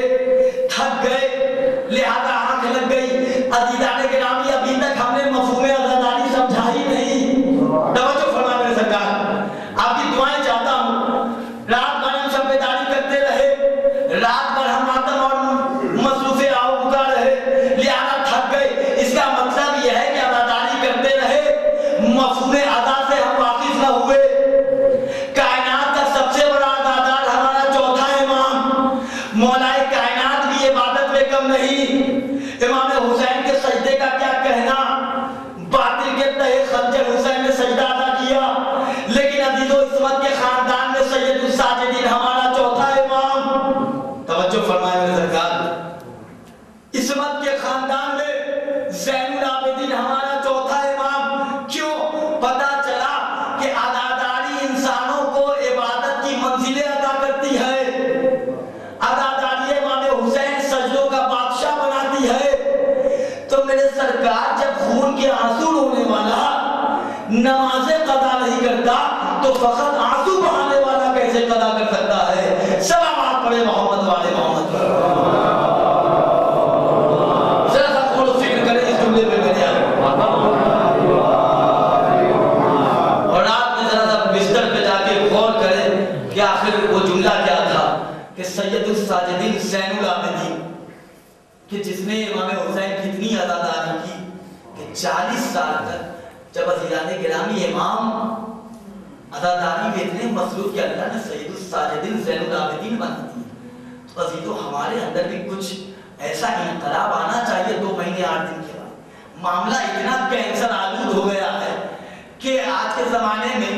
تھک گئے, لہذا آنکھ لگ گئی. عزیزان گرامی, ابھی تک ہم نے مفہوم عزاداری سمجھا ہی نہیں. توجہ فرما میرے سرکار, آپ کی دعائیں چاہتا ہوں. رات بھر ہم شب داری کرتے رہے, رات بھر ہم ماتم اور مصروف آؤ بکا رہے, لہذا تھک گئے. اس کا مطلب یہ ہے کہ عزاداری کرتے رہے, مفہوم ادا سے ہم واقف نہ ہوئے. کائنات کا سب سے بڑا عزادار ہمارا چوتھا امام, مولائے کائنات بھی عبادت میں کم نہیں. امام حسین کے سجدے کا کیا کہنا, باطل کے تہے خنجر حسین نے سجدہ ادا کیا. لیکن عزیزو, عصمت کے خاندان میں سید الساجدین ہمارا چوتھا امام. توجہ فرمائے میرے سرکار, عصمت کے خاندان میں زین العابدین ہمارا چوتھا امام. کیوں؟ پتا چلا کہ عزاداری انسانوں کو عبادت کی منزلیں عطا کرتی ہے. عزاداری امام حسین سجدوں کا بادشاہ بناتی ہے. تو میرے سرکار, جب خون کے آنسو رونے والا نمازیں قضا نہیں کرتا تو فقط آنسو بہانے والا کیسے قضا کر سکتا ہے؟ سلامات پڑھے محمد والے محمد پر. ذرا سا غور و فکر کریں اس جملے پہ میرے اور رات میں ذرا سا بستر پہ جا کے غور کریں کہ آخر وہ جملہ کیا تھا کہ سید الساجدین زین العابدین, کہ جس نے امام حسین کتنی عزاداری کی کہ 40 سال تک, جب عزیزان گرامی امام عزاداری میں اتنے مصروف کہ اللہ نے سید الساجدین زین العابدین بنا دی. تو عزیزو, ہمارے اندر بھی کچھ ایسا انقلاب آنا چاہیے. 2 مہینے 8 دن کے بعد معاملہ اتنا کینسر آلود ہو گیا ہے کہ آج کے زمانے میں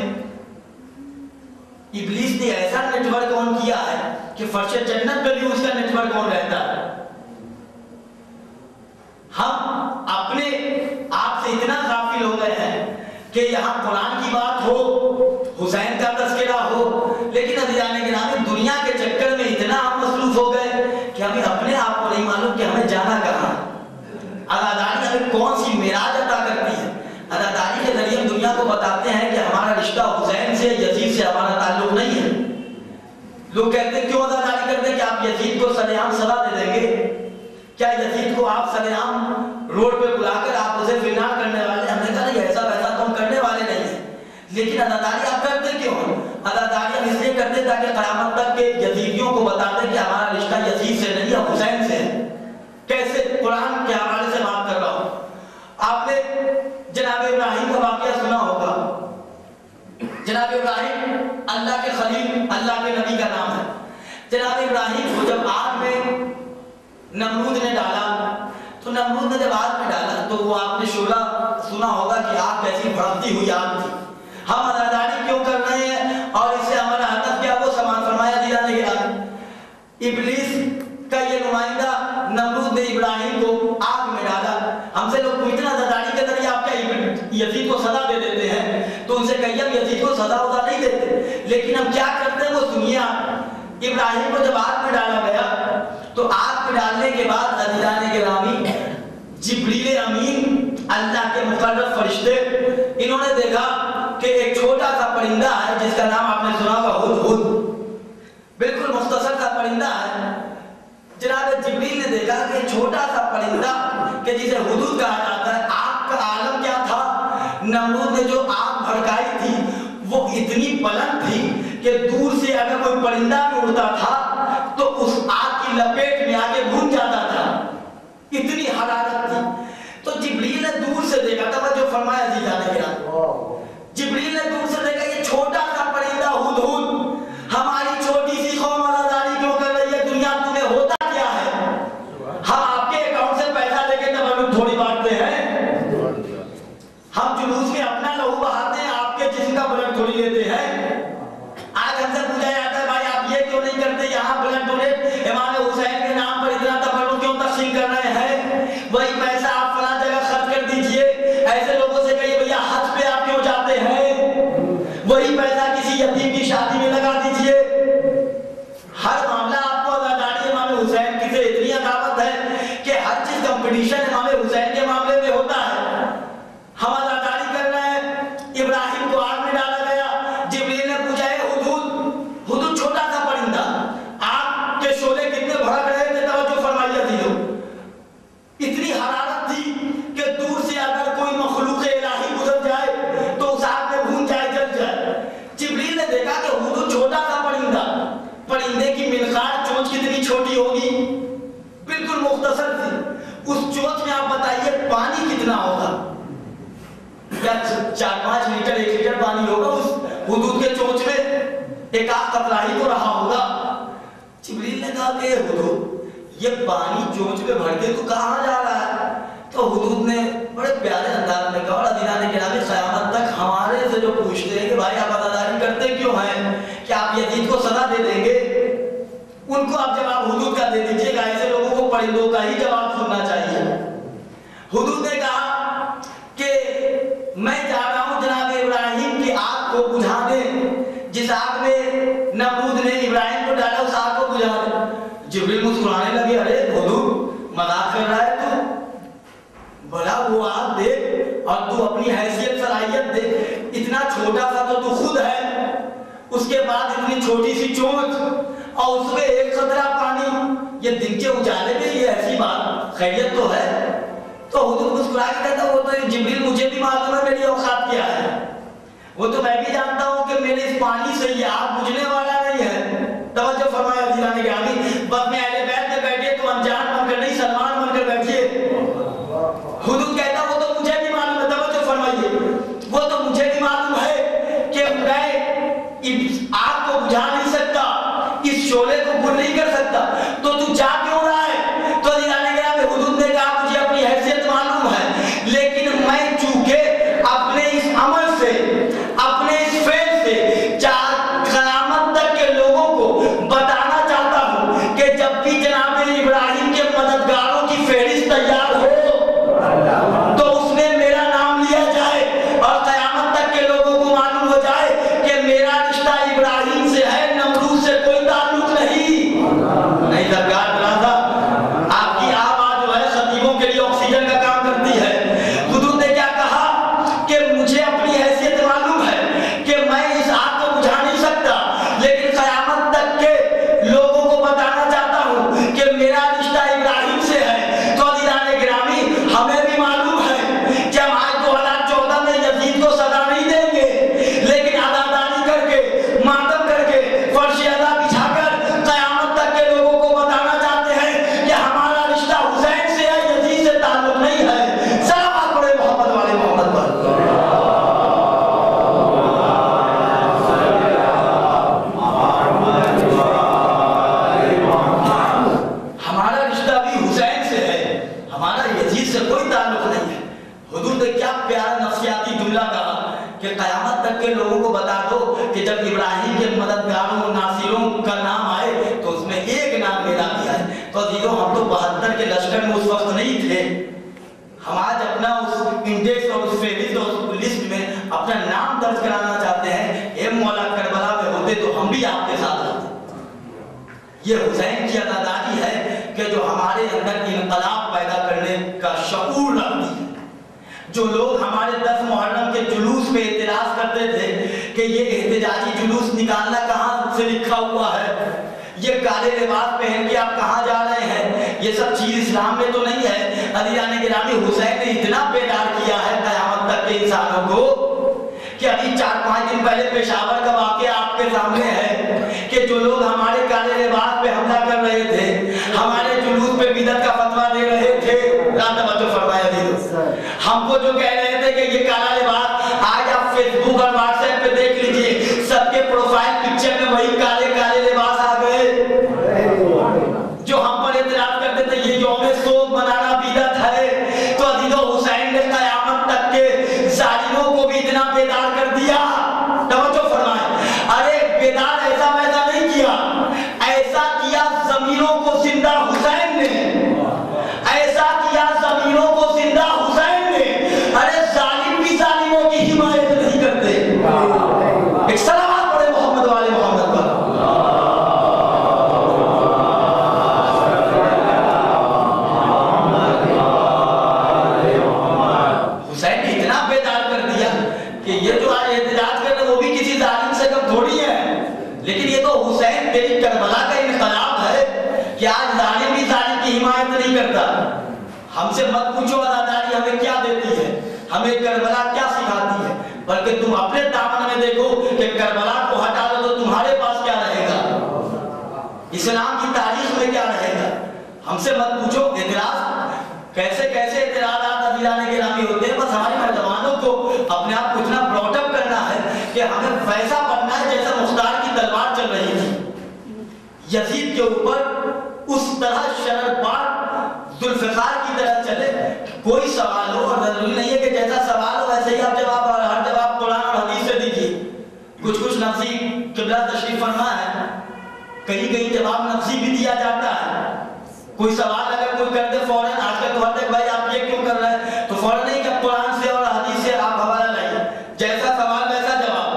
ابلیس نے ایسا نیٹ ورک آن کیا ہے کہ فرش جنت پہ بھی اس کا نیٹ ورک آن رہتا ہے. ہم اپنے آپ سے اتنا غافل ہو گئے ہیں کہ یہاں قرآن کی بات ہو, حسین کا تذکرہ تعلق نہیں ہے. لوگ کہتے ہیں کیوں عزاداری کرتے ہیں کہ آپ یزید کو سرعام سزا دے دیں گے؟ کیا یزید کو آپ سرعام روڈ پہ بلا کر آپ اسے فنار کرنے والے؟ ہم نے کہا نہیں، ایسا ویسا تو ہم کرنے والے نہیں ہیں. لیکن عزاداری آپ کرتے کیوں ہیں؟ عزاداری ہم اس لیے کرتے تاکہ قیامت تک کے یزیدیوں کو بتا دیں کہ ہمارا رشتہ یزید سے نہیں ہے، حسین سے ہے. کیسے؟ قرآن کے حوالے سے بات کر رہا ہوں. آپ نے جناب ابراہیم کا واقعہ سنا ہوگا. جناب ابراہیم اللہ کے خلیل، اللہ کے نبی کا نام ہے. جناب ابراہیم کو جب آگ میں نمرود نے ڈالا تو نمرود نے جب آگ میں ڈالا تو وہ آپ نے شعلہ سنا ہوگا کہ آگ کیسی بھڑکتی ہوئی آگ تھی. ہم عزاداری کیوں کر رہے ہیں اور اس سے ہمارا ہدف کیا؟ وہ سامان فرمایا دلانے کے لیے. ابلیس کا یہ نمائندہ نمرود نے ابراہیم کو آگ میں ڈالا. ہم سے لوگ پوچھتے ہیں عزاداری کے ذریعے آپ کیا یزید کو سزا دے دیتے ہیں؟ تو ان سے کہیے ہم یزید کو سزا وزا نہیں دیتے، لیکن ہم کیا کرتے ہیں وہ سنیے. ابراہیم کو جب آگ میں ڈالا گیا تو آگ میں ڈالنے کے بعد عزیزان گرامی جبریل امین اللہ کے مقرب فرشتے انہوں نے دیکھا کہ ایک چھوٹا سا پرندہ ہے جس کا نام آپ نے سنا ہوگا ہدہد. بالکل مختصر سا پرندہ ہے. جناب جبریل نے دیکھا کہ چھوٹا سا پرندہ کہ جسے ہدہد کہا جاتا ہے. آگ کا عالم کیا تھا؟ نمرود نے جو آگ بھڑکائی تھی وہ اتنی بلند تھی کہ دور سے اگر کوئی پرندہ بھی اڑتا تھا تو اس آگ کی لپیٹ میں آگے بھون جاتا تھا. اتنی حرارت تھی. تو جبریل نے دور سے دیکھا تھا، جو فرمایا عزیزان گرامی، جبریل نے دور سے دیکھا یہ چھوٹا سا پرندہ ہدہد ہماری چھوٹی سی قوم عزاداری کیوں کر رہی ہے؟ دنیا تمہیں ہوتا کیا ہے؟ ہم آپ کے اکاؤنٹ سے پیسہ لے کے تبرک تھوڑی بانٹتے ہیں. ہم جلوس میں اپنا لہو بہاتے ہیں، آپ کے جسم کا بلڈ تھوڑی لیتے ہیں. آج ہم سے پوچھا جاتا ہے بھائی آپ یہ کیوں نہیں کرتے؟ یہاں بلڈ ڈونیٹ امام حسین کے نام پر اتنا تبرک کیوں تقسیم کر رہے ہیں؟ وہی پیسہ آپ فلاں جگہ خرچ کر دیجئے. ایسے لوگوں سے کہیے بھیا حج پہ آپ کیوں جاتے ہیں؟ وہی پیسہ کسی یتیم کی شادی میں لگا دیجئے. ہر معاملہ آپ کو عزاداری امام حسین کی سے اتنی عداوت ہے کہ ہر چیز کمپٹیشن امام حسین کے معاملے میں ہوتا ہے. ہم عزاداری کر رہے ہیں. ابراہیم کو آگ میں ڈالا گیا. جبریل نے پوچھا ہے ہدہد، ہدہد چھوٹا سا پرندہ، آگ کے شعلے کتنے بھڑک رہے تھے؟ توجہ فرمائیے تھی. اتنی حرارت تھی کہ دور سے اگر کوئی مخلوق الہی گزر جائے تو اس آگ میں بھون جائے، جل جائے. جبریل نے دیکھا کہ ہدہد چھوٹا سا پرندہ، پرندے کی منقار چونچ کتنی چھوٹی ہوگی، بالکل مختصر تھی. اس چونچ میں آپ بتائیے پانی کتنا ہوگا؟ کیا 4-5 لیٹر 1 لیٹر پانی ہوگا اس ہدہد کے چونچ میں؟ ایک آدھ قطرہ ہی تو رہا ہوگا. جبریل نے کہا کہ ہدہد یہ پانی چونچ پہ بھر کے تو کہاں جا رہا ہے؟ تو ہدہد نے بڑے پیارے انداز میں کہا، اور عزیزان گرامی قیامت تک ہمارے سے جو پوچھتے ہیں کہ بھائی آپ عزاداری کرتے کیوں ہیں کہ آپ یزید کو سزا دے دیں گے، ان کو آپ جواب ہدہد کا دے دیجئے گا. ایسے لوگوں کو پرندوں کا ہی جواب سننا چاہیے. ہدہد نے کہا کہ میں جا رہا ہوں جناب ابراہیم کی آگ کو بجھانے. جس آگ میں نمرود نے ابراہیم کو ڈالا اس آگ کو بجھا دے. جبریل مسکرانے لگے، ارے ہدہد مذاق کر رہا ہے تو؟ بھلا وہ آگ دیکھ اور تو اپنی حیثیت صلاحیت دیکھ. اتنا چھوٹا سا تو خود ہے، اس کے بعد اتنی چھوٹی سی چونچ اور اس میں 1 قطرہ پانی. یہ دن کے اجالے میں یہ ایسی بات خیریت تو ہے؟ تو ہدہد مسکرا کے کہتا وہ تو جبریل مجھے بھی معلوم ہے میری اوقات کیا ہے. وہ تو میں بھی جانتا ہوں کہ میرے اس پانی سے یہ آگ بجھنے والا نہیں ہے. توجہ فرمایا عزیزان گرامی. بس میں اہل بیت میں بیٹھے تو انجان بن کر نہیں، سلمان بن کر بیٹھیے. ہدہد کہتا وہ تو مجھے بھی معلوم ہے. توجہ فرمائیے، وہ تو مجھے بھی معلوم ہے کہ میں اس آگ کو بجھا نہیں سکتا، اس شعلے کو گل نہیں کر سکتا. تو جا کیوں رہا ہے؟ تو عزیزان گرامی ہدہد نے کہا مجھے اپنی حیثیت معلوم ہے، لیکن میں چونکہ اپنے اس عمل سے، اپنے اس فعل سے قیامت تک کے لوگوں کو بتانا چاہتا ہوں کہ جب بھی جناب ابراہیم کے مددگاروں کی فہرست تیار ہو تو اس میں میرا نام لیا جائے اور قیامت تک کے لوگوں کو معلوم ہو جائے کہ میرا رشتہ ابراہیم سے ہے، نمرود سے کوئی تعلق نہیں. جب ابراہیم کے مددگاروں ناصروں کا نام آئے تو اس میں ایک نام میرا بھی آئے. تو عزیزوں ہم تو 72 کے لشکر میں اس وقت نہیں تھے. ہم آج اپنا اس انڈیکس اور اس فہرست اور اس لسٹ میں اپنا نام درج کرانا چاہتے ہیں. اے مولا کربلا میں ہوتے تو ہم بھی آپ کے ساتھ ہوتے. یہ حسین کی عزاداری ہے کہ جو ہمارے اندر انقلاب پیدا کرنے کا شعور رکھتی ہے. جو لوگ ہمارے 10 محرم کے جلوس پہ اعتراض کرتے تھے کہ یہ احتجاجی جلوس نکالنا کہاں سے لکھا ہوا ہے, یہ کالے لباس پہن کے آپ کہاں جا رہے ہیں, یہ سب چیز اسلام میں تو نہیں ہے. عزیزان گرامی, حسین نے اتنا بیدار کیا ہے قیامت تک کے انسانوں کو کہ ابھی 4-5 دن پہلے پشاور کا واقعہ آپ کے سامنے ہے کہ جو لوگ ہمارے کالے لباس پہ حملہ کر رہے تھے, ہمارے جلوس پہ بدعت کا فتویٰ دے رہے تھے, توجہ فرمایا دیدو, ہم کو جو کہہ رہے تھے کہ یہ کالا لباس, آج آپ فیس بک اور واٹس ایپ پہ دیکھ لیجئے سب کے پروفائل پکچر میں وہی کالے کالے لباس آ گئے. جو ہم پر اعتراض کرتے تھے یہ یوم سوگ منانا بدعت ہے, تو عزیزو حسین نے قیامت تک کے ظالموں کو بھی اتنا بیدار کر دیا. توجہ فرمائیں, ارے بیدار ایسا ویسا نہیں کیا, ایسا کیا ضمیروں کو زندہ حسین نے, ایسا کیا ضمیروں کو زندہ حسین نے. ارے ظالم بھی ظالموں کی حمایت نہیں کرتے. ایک سلامات پڑھے محمد والے محمد پر. حسین نے اتنا بیدار کر دیا کہ یہ جو آج احتجاج کر رہے وہ بھی کسی ظالم سے کم تھوڑی ہے, لیکن یہ تو حسین تیری کربلا کا انقلاب ہے کہ آج ظالم بھی ظالم کی حمایت نہیں کرتا. ہم سے مت پوچھو عزاداری ہمیں کیا دیتی ہے, ہمیں کربلا کیا سکھاتی ہے, بلکہ تم اپنے دامن میں دیکھو کہ کربلا کو ہٹا دو تو تمہارے پاس کیا رہے گا, اسلام کی تاریخ میں کیا رہے گا. ہم سے مت پوچھو. اعتراض کیسے کیسے اعتراضات عزیزان گرامی ہوتے ہیں. بس ہمارے نوجوانوں کو اپنے آپ کو اتنا براٹ اپ کرنا ہے کہ ہمیں ویسا بننا ہے جیسا مختار کی تلوار چل رہی تھی یزید کے اوپر, اس طرح شرر پار ذوالفقار کی طرح چلے. کوئی سوال ہو, اور ضروری نہیں ہے کہ جیسا سوال ہو ویسے ہی آپ جواب, ہر جواب قرآن اور حدیث سے دیجیے. کچھ نفسی قبلہ تشریف فرما ہے, کہیں جواب نفسی بھی دیا جاتا ہے. کوئی سوال اگر کوئی کر دے فوراً, آج کل تو ہر تک بھائی آپ یہ کیوں کر رہے ہیں, تو فوراً نہیں کہ قرآن سے اور حدیث سے آپ حوالہ لائیے, جیسا سوال ویسا جواب.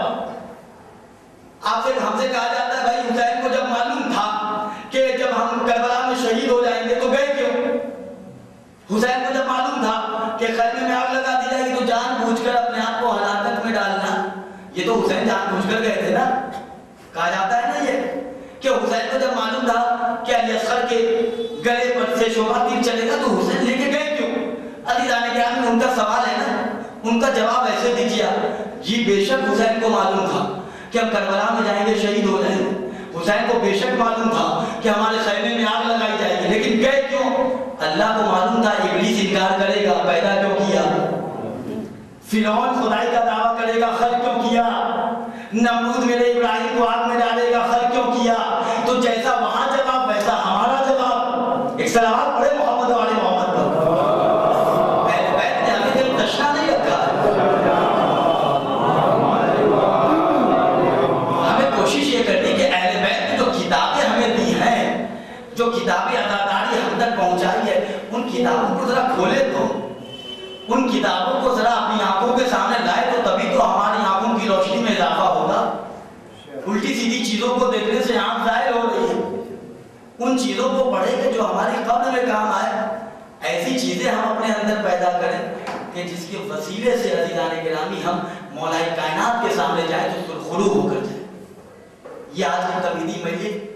آپ سے ہم سے کہا جاتا ہے بھائی حسین کو جب معلوم تھا کہ جب ہم کربلا میں شہید ہو جائیں گے تو گئے کیوں. حسین کو جب معلوم تھا کہ خیمے میں آگ لگا دی جائے گی تو جان بوجھ کر اپنے آپ کو ہلاکت میں ڈالنا, یہ تو حسین جان بوجھ کر گئے تھے نا. کہا جاتا ہے نا یہ کہ حسین کو جب معلوم تھا کہ علی اصغر کے گلے پر سے شعبہ تیر چلے گا تو حسین لے کے گئے کیوں. عزیزان گرامی, ان کا سوال ہے نا, ان کا جواب ایسے دیجیے جی بے شک حسین کو معلوم تھا کہ ہم کربلا میں جائیں گے شہید ہو جائیں گے. حسین کو بے شک معلوم تھا کہ ہمارے خیمے میں آگ لگائی جائے گی, لیکن گئے کیوں. اللہ کو معلوم تھا ابلیس انکار کرے گا, پیدا کیوں کیا. فرعون خدائی کا دعویٰ کرے گا, خل کیوں کیا. نمرود میرے ابراہیم کو آگ میں ڈالے گا, خل کیوں کیا. تو جیسا وہاں جواب ویسا ہمارا جواب. ایک سلامات پڑھے محمد والے محمد پر. اہل بیت نے ہمیں دل تشنا نہیں رکھا, ہمیں کوشش یہ کرنی کہ اہل بیت نے جو کتابیں ہمیں دی ہیں, جو کتابیں عزاداری ہم تک پہنچائی ہے, ان کتابوں کو ذرا کھولے تو, ان کتابوں کو ذرا اپنی آنکھوں کے سامنے لائے تو تبھی تو ہماری آنکھوں کی روشنی میں اضافہ ہوگا. الٹی سیدھی چیزوں کو دیکھنے سے آنکھ ظاہر ہو رہی ہے. ان چیزوں کو پڑھیں کہ جو ہماری قبر میں کام آئے, ایسی چیزیں ہم اپنے اندر پیدا کریں کہ جس کے وسیلے سے عزیزان گرامی ہم مولا کائنات کے سامنے جائیں تو سرخرو ہو کر جائیں. یہ آج کی تمہیدی مجلس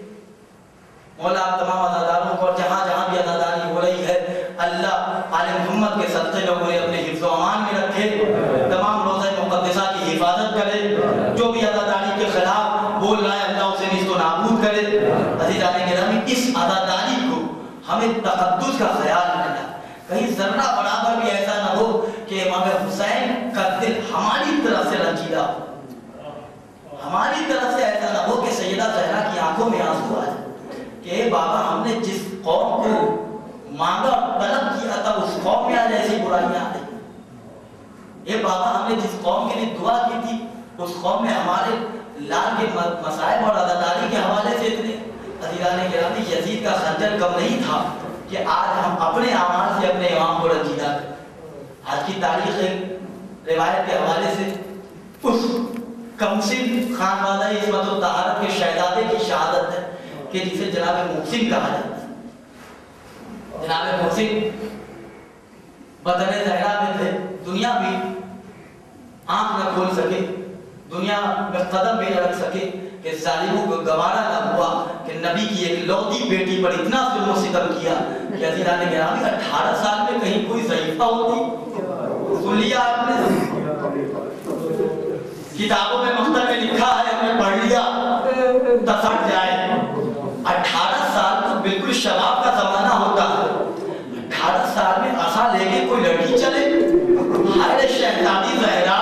مولا تمام عزاداروں کو, اور جہاں جہاں بھی عزاداری ہو رہی ہے, اللہ آل محمد کے صدقے میں انہیں اپنے حفظ و امان میں رکھے, تمام روضہ مقدسہ کی حفاظت کرے. جو بھی عزاداری کے خلاف بول رہا ہے اللہ اسے نیست و نابود کرے. عزیزان گرامی, اس عزاداری کو ہمیں تقدس کا خیال رکھنا, کہیں ذرہ برابر بھی ایسا نہ ہو کہ امام حسین کا دل ہماری طرف سے رنجیدہ ہو, ہماری طرف سے ایسا نہ ہو کہ سیدہ زہرا کی آنکھوں میں آنسو آ جائے کہ بابا ہم نے جس قوم کو مانگا طلب کیا تھا اس قوم میں آج ایسی برائیاں آ رہی. بابا ہم نے جس قوم کے لیے دعا کی تھی اس قوم میں ہمارے لال کے مصائب اور عزاداری کے حوالے سے اتنے عزیزان گرامی یزید کا خنجر کم نہیں تھا کہ آج ہم اپنے اعمال سے اپنے امام کو رنجیدہ کریں. آج کی تاریخ روایت کے حوالے سے اس کمسن خانوادہ عصمت و طہارت کے شہزادے کی شہادت ہے کہ جسے جناب محسن کہا جاتا ہے. جناب محسن بدن زہرا میں تھے, دنیا بھی آنکھ نہ کھول سکے, دنیا میں قدم بھی نہ رکھ سکے کہ ظالموں کو گوارا نہ ہوا کہ نبی کی ایک لوتی بیٹی پر اتنا ظلم و ستم کیا کہ عزیزان گرامی 18 سال میں کہیں کوئی ضعیفہ ہوتی. سن لیا آپ نے, کتابوں میں مختلف میں لکھا ہے, ہم نے پڑھ لیا تصٹ جائے. 18 سال تو بالکل شباب کا زمانہ ہوتا ہے. 18 سال میں عصا لے کے کوئی لڑکی چلے. ہر شہزادی زہرا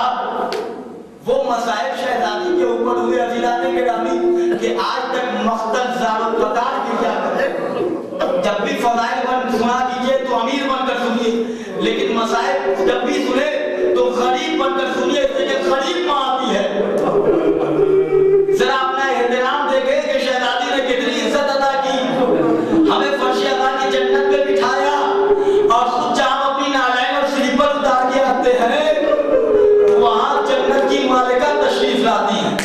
وہ مصائب شہزادی کے اوپر ہوئے عزیزان گرامی کہ آج تک مقتل زار و قطار کی کیا کرے. جب بھی فضائل بن سنا کیجئے تو امیر بن کر سنیے, لیکن مصائب جب بھی سنے تو غریب بن کر سنیے, اس لیے کہ غریب ماں آتی ہے. ذرا اپنا احترام دیکھیں کہ شہزادی نے کتنی عزت ادا کی. ہمیں فرش ادا کی جنت میں بٹھایا اور خود جہاں اپنی نالین اور سلیپر اتار کے آتے ہیں, وہاں جنت کی مالکہ تشریف لاتی ہیں.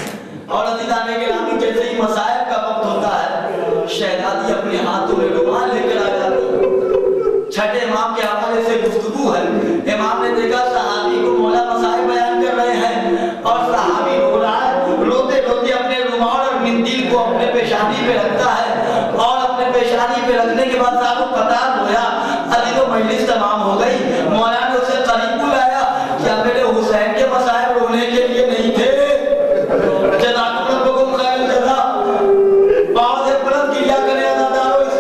اور عزیزان گرامی جیسے ہی مصائب کا وقت ہوتا ہے, شہزادی اپنے ہاتھوں میں رومال لے کر آ جاتی ہے. چھٹے امام کے حوالے سے گفتگو ہے. امام نے دیکھا صحابی کو مولا مصائب بیان کر رہے ہیں اور صحابی رو رہا ہے, روتے روتے اپنے رومال اور مندیل کو اپنے پیشانی پہ رکھتا ہے اور اپنے پیشانی پہ رکھنے کے بعد صاحب کو قطار ہویا. عزیز و مجلس تمام ہو گئی. مولا نے اسے قریب بلایا, کیا میرے حسین کے مصائب رونے کے لیے نہیں تھے؟ جزاکم ربکم خیر الجزا. باؤ سے بلند کیا کرے عزادارو, اس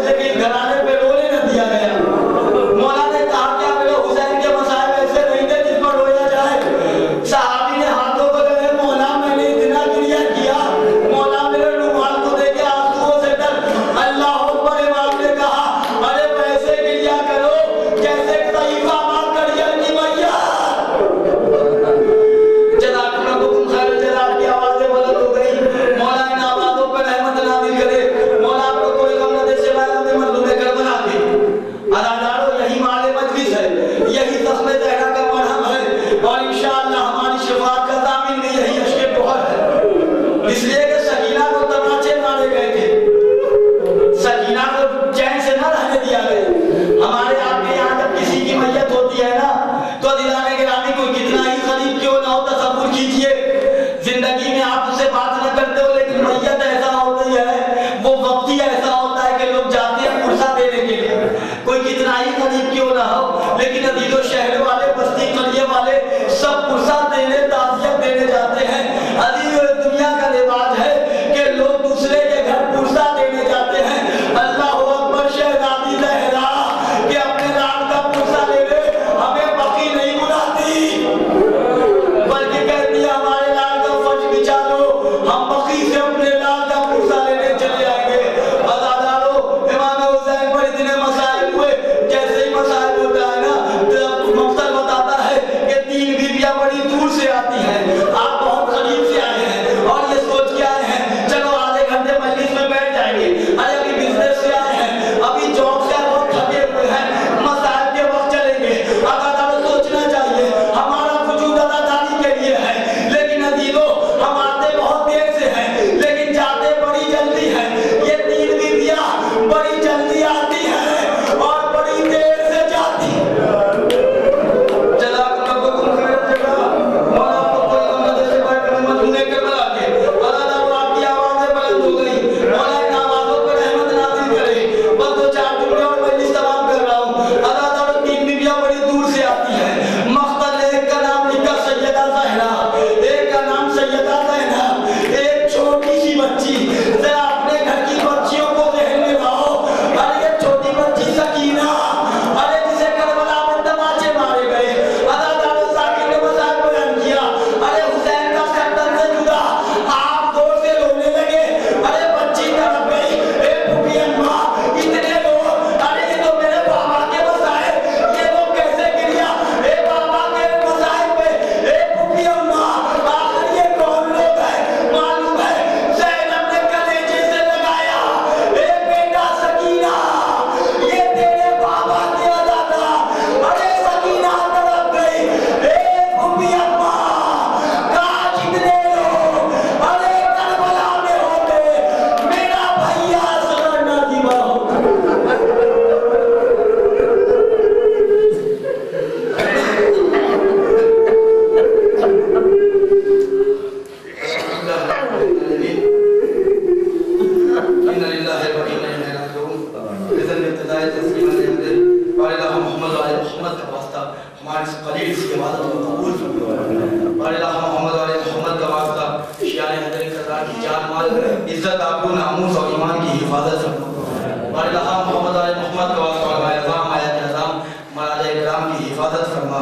جان مال عزت آبرو ناموس اور ایمان کی حفاظت فرما بارگاہ محمد علی محمد کا واسطہ علماء اعظام آیات اعظام مراجع اکرام کی حفاظت فرما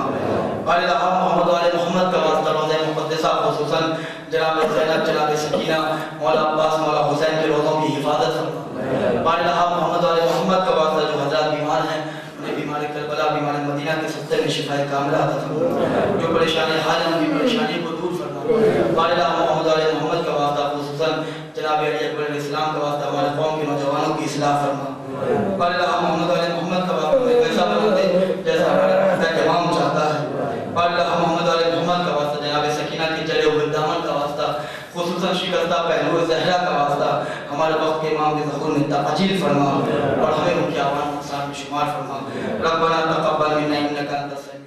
بارگاہ محمد علی محمد کا واسطہ روضہ مقدسہ خصوصاً جناب زینب جناب سکینہ مولا عباس مولا حسین کے روضوں کی حفاظت فرما بارگاہ محمد علی محمد کا واسطہ جو حضرات بیمار ہیں انہیں بیمار کربلا بیمار مدینہ کے سطح میں شفاء کاملہ عطا فرما جو پریشانی حال ہیں ان کی پریشانی کو دور فرما بارگاہ محمد علی محمد کا واسطہ خصوصاً جناب علی اکبر علیہ السلام کا واسطہ ہمارے قوم کے نوجوانوں کی اصلاح فرما بارگاہ محمد علی محمد کا واسطہ ویسا بنا دے جیسا ہمارا امام چاہتا ہے بارگاہ محمد علی محمد کا واسطہ جناب سکینہ کے جلے ہوئے دامن کا واسطہ خصوصاً شکستہ پہلو زہرا کا واسطہ ہمارے وقت کے امام کے ظہور میں تعجیل فرما اور ہمیں ان کے آوان انسان میں شمار فرما ربنا تقبل منا انک انت السمیع